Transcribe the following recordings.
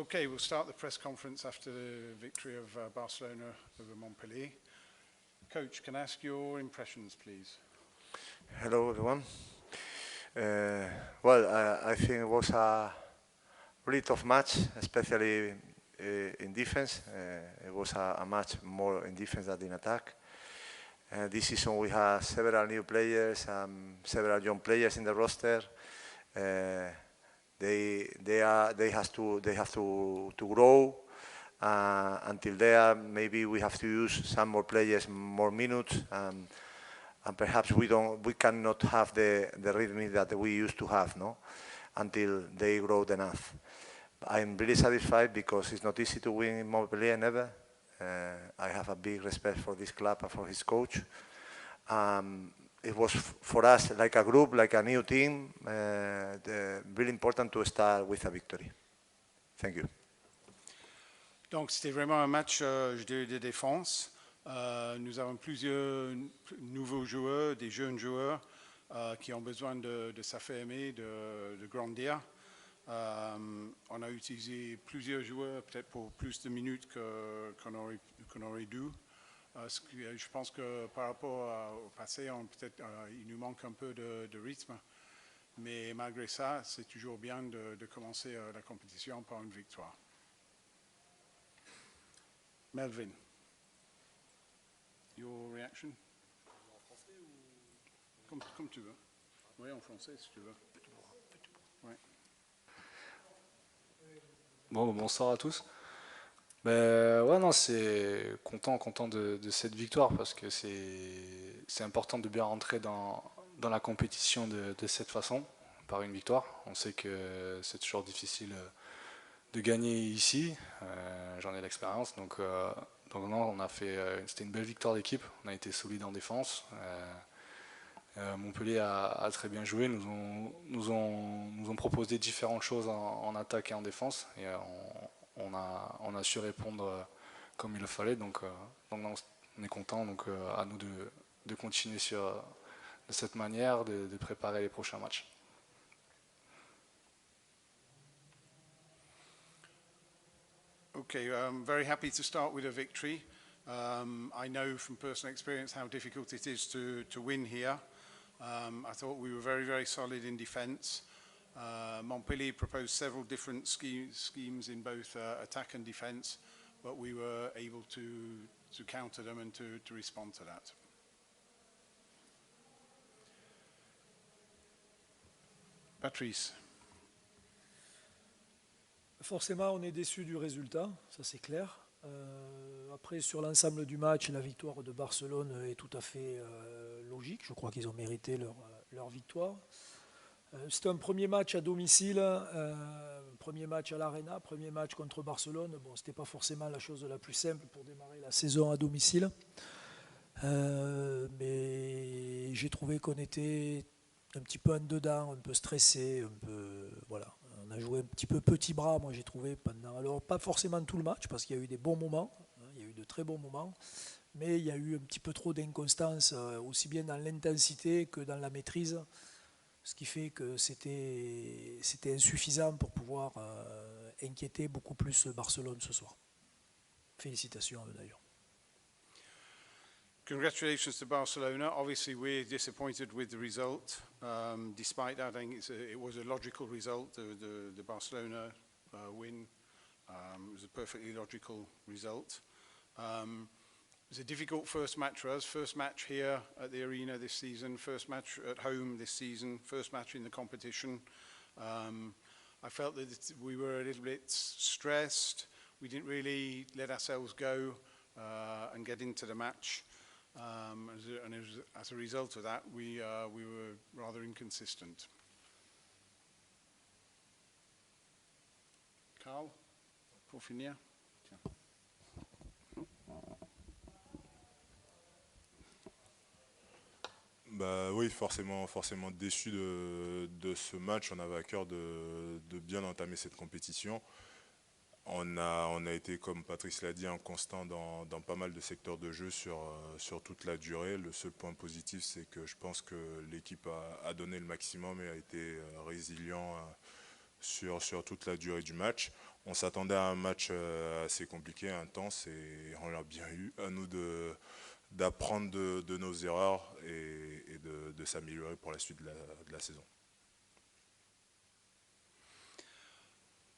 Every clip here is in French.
Okay, we'll start the press conference after the victory of Barcelona over Montpellier. Coach, can I ask your impressions, please? Hello, everyone. I think it was a really tough match, especially in defense. It was a match more in defense than in attack. This season we have several new players, several young players in the roster. They have to grow. Until there, maybe we have to use some more players, more minutes, and perhaps we cannot have the rhythm that we used to have, no, until they grow enough. I'm really satisfied because it's not easy to win in Montpellier, never. I have a big respect for this club and for his coach. It was for us like a group, like a new team, really important to start with a victory. Thank you. Donc c'était vraiment un match, je dirais, de défense. Nous avons plusieurs nouveaux joueurs, des jeunes joueurs qui ont besoin de s'affirmer, de grandir. On a utilisé plusieurs joueurs, peut-être pour plus de minutes qu'on aurait dû. Je pense que par rapport au passé, peut-être il nous manque un peu de rythme. Mais malgré ça, c'est toujours bien de commencer la compétition par une victoire. Melvin, your reaction? En français ou... Comme tu veux. Oui, en français si tu veux. Ouais. Bon, bonsoir à tous. Ouais, non, c'est content de cette victoire parce que c'est important de bien rentrer dans la compétition de cette façon, par une victoire. On sait que c'est toujours difficile de gagner ici, j'en ai l'expérience, donc non, c'était une belle victoire d'équipe, on a été solide en défense. Montpellier a très bien joué, nous ont proposé différentes choses en attaque et en défense, et on a su répondre comme il le fallait, donc on est content, donc à nous de continuer de cette manière, de préparer les prochains matchs. Okay, I'm very happy to start with a victory. I know from personal experience how difficult it is to win here. I thought we were very, very solid in defence. Montpellier proposed several different schemes in both attack and defence, but we were able to counter them and to respond to that. Patrice. Forcément, on est déçu du résultat, ça c'est clair. Après, sur l'ensemble du match, la victoire de Barcelone est tout à fait logique. Je crois qu'ils ont mérité leur victoire. C'était un premier match à domicile, premier match à l'Arena, premier match contre Barcelone. Bon, c'était pas forcément la chose la plus simple pour démarrer la saison à domicile. Mais j'ai trouvé qu'on était un petit peu en dedans, un peu stressé, un peu... Voilà. On a joué un petit peu petit bras, moi j'ai trouvé, pendant... Alors pas forcément tout le match, parce qu'il y a eu des bons moments, il y a eu de très bons moments, mais il y a eu un petit peu trop d'inconstance, aussi bien dans l'intensité que dans la maîtrise, ce qui fait que c'était insuffisant pour pouvoir inquiéter beaucoup plus Barcelone ce soir. Félicitations à eux d'ailleurs. Congratulations to Barcelona. Obviously, we're disappointed with the result. Despite that, I think it was a logical result, the Barcelona win. It was a perfectly logical result. It was a difficult first match for us. First match here at the Arena this season, first match at home this season, first match in the competition. I felt that we were a little bit stressed. We didn't really let ourselves go and get into the match. And as a result of that, we were rather inconsistent. Carl, pour finir. Bah oui, forcément déçu de ce match. On avait à cœur de bien entamer cette compétition. On a été, comme Patrice l'a dit, inconstant dans pas mal de secteurs de jeu sur toute la durée. Le seul point positif, c'est que je pense que l'équipe a donné le maximum et a été résilient sur toute la durée du match. On s'attendait à un match assez compliqué, intense, et on l'a bien eu. À nous d'apprendre de nos erreurs et de s'améliorer pour la suite de la saison.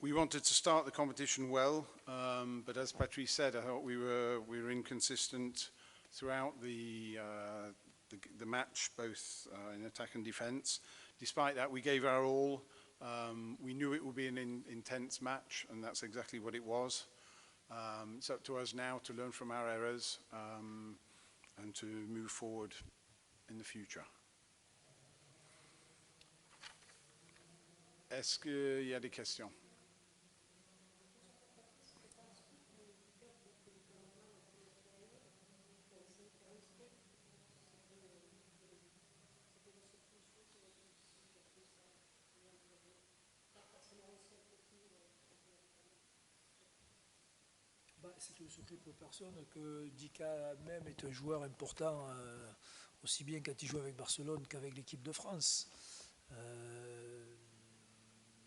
We wanted to start the competition well, but as Patrice said, I thought we were inconsistent throughout the match, both in attack and defence. Despite that, we gave our all. We knew it would be an intense match, and that's exactly what it was. It's up to us now to learn from our errors and to move forward in the future. Est-ce qu'il y a des questions? C'est un secret pour personne que Dika même est un joueur important, aussi bien quand il joue avec Barcelone qu'avec l'équipe de France.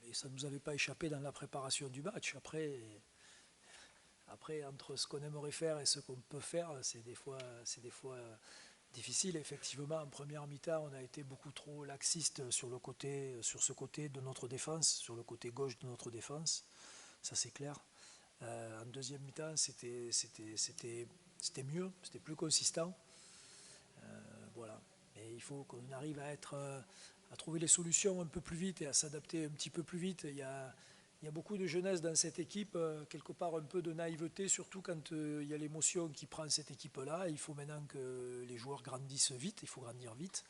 Et ça ne nous avait pas échappé dans la préparation du match. Après entre ce qu'on aimerait faire et ce qu'on peut faire, c'est des fois difficile. Effectivement, en première mi-temps, on a été beaucoup trop laxiste sur ce côté de notre défense, sur le côté gauche de notre défense. Ça, c'est clair. En deuxième mi-temps, c'était mieux, c'était plus consistant. Voilà. Et il faut qu'on arrive à trouver les solutions un peu plus vite et à s'adapter un petit peu plus vite. Il y a beaucoup de jeunesse dans cette équipe, quelque part un peu de naïveté, surtout quand il y a l'émotion qui prend cette équipe-là. Il faut maintenant que les joueurs grandissent vite, il faut grandir vite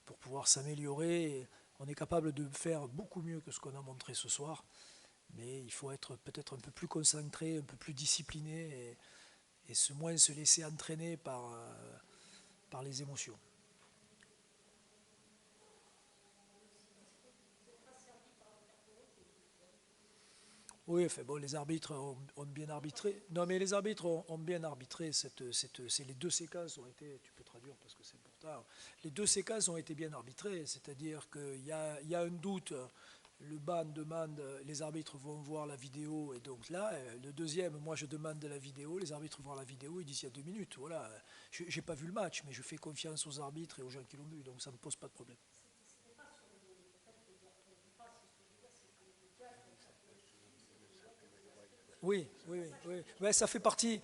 pour pouvoir s'améliorer. On est capable de faire beaucoup mieux que ce qu'on a montré ce soir. Mais il faut être peut-être un peu plus concentré, un peu plus discipliné et moins se laisser entraîner par les émotions. Oui, enfin bon, les arbitres ont bien arbitré. Non, mais les arbitres ont bien arbitré. Les deux séquences ont été, tu peux traduire parce que c'est pour tard. Les deux séquences ont été bien arbitrées, c'est-à-dire qu'il y a un doute. Le ban demande, les arbitres vont voir la vidéo, et donc là, le deuxième, moi je demande la vidéo, les arbitres vont voir la vidéo, ils disent il y a 2 minutes. Voilà, j'ai pas vu le match, mais je fais confiance aux arbitres et aux gens qui l'ont vu, donc ça ne me pose pas de problème. Oui. Ouais, ça fait partie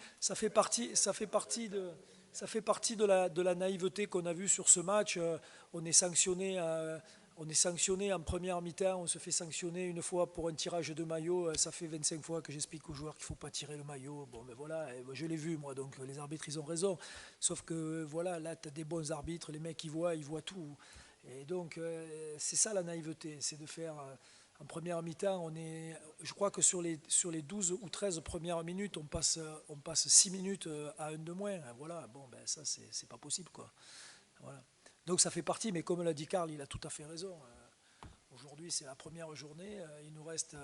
de la naïveté qu'on a vue sur ce match. On est sanctionné en première mi-temps, on se fait sanctionner une fois pour un tirage de maillot. Ça fait 25 fois que j'explique aux joueurs qu'il ne faut pas tirer le maillot. Bon, ben voilà, je l'ai vu moi, donc les arbitres ils ont raison. Sauf que voilà, là tu as des bons arbitres, les mecs ils voient tout. Et donc c'est ça la naïveté, c'est de faire. En première mi-temps, je crois que sur les 12 ou 13 premières minutes, on passe 6 minutes à 1 de moins. Voilà, bon, ben ça, c'est pas possible, quoi. Voilà. Donc ça fait partie, mais comme l'a dit Karl, il a tout à fait raison. Aujourd'hui, c'est la première journée, il nous reste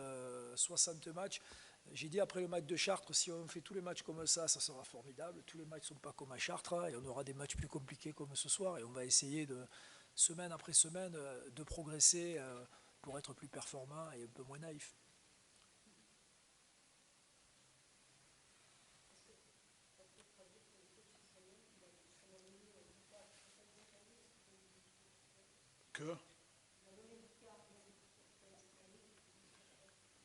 60 matchs. J'ai dit après le match de Chartres, si on fait tous les matchs comme ça sera formidable. Tous les matchs ne sont pas comme à Chartres, et on aura des matchs plus compliqués comme ce soir, et on va essayer semaine après semaine de progresser pour être plus performant et un peu moins naïf. Que?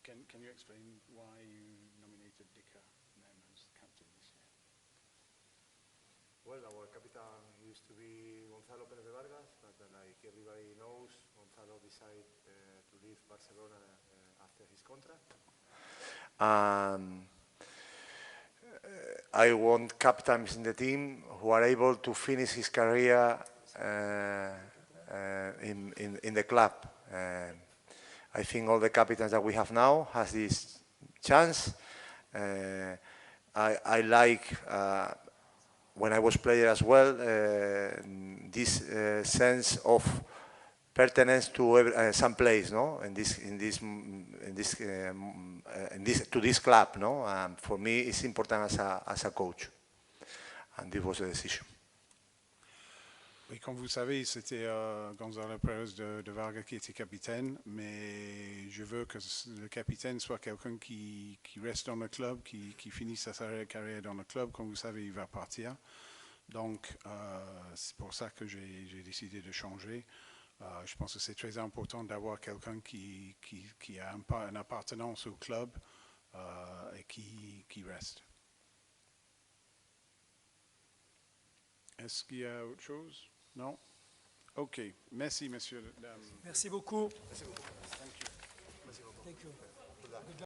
Can you explain why you nominated Dika then as captain this year? Well, our captain used to be Gonzalo Pérez de Vargas, but like everybody knows, Gonzalo decided to leave Barcelona after his contract. I want captains in the team who are able to finish his career in the club. I think all the captains that we have now has this chance. I like, when I was player as well, this sense of pertenance to some place, no? To this club, no? For me, it's important as a coach, and this was the decision. Oui, comme vous savez, c'était Gonzalo Pérez de Varga qui était capitaine, mais je veux que le capitaine soit quelqu'un qui reste dans le club, qui finisse sa carrière dans le club. Comme vous savez, il va partir. Donc, c'est pour ça que j'ai décidé de changer. Je pense que c'est très important d'avoir quelqu'un qui a une appartenance au club et qui reste. Est-ce qu'il y a autre chose? Non? OK. Merci, messieurs, dames. Merci beaucoup. Thank you. Thank you.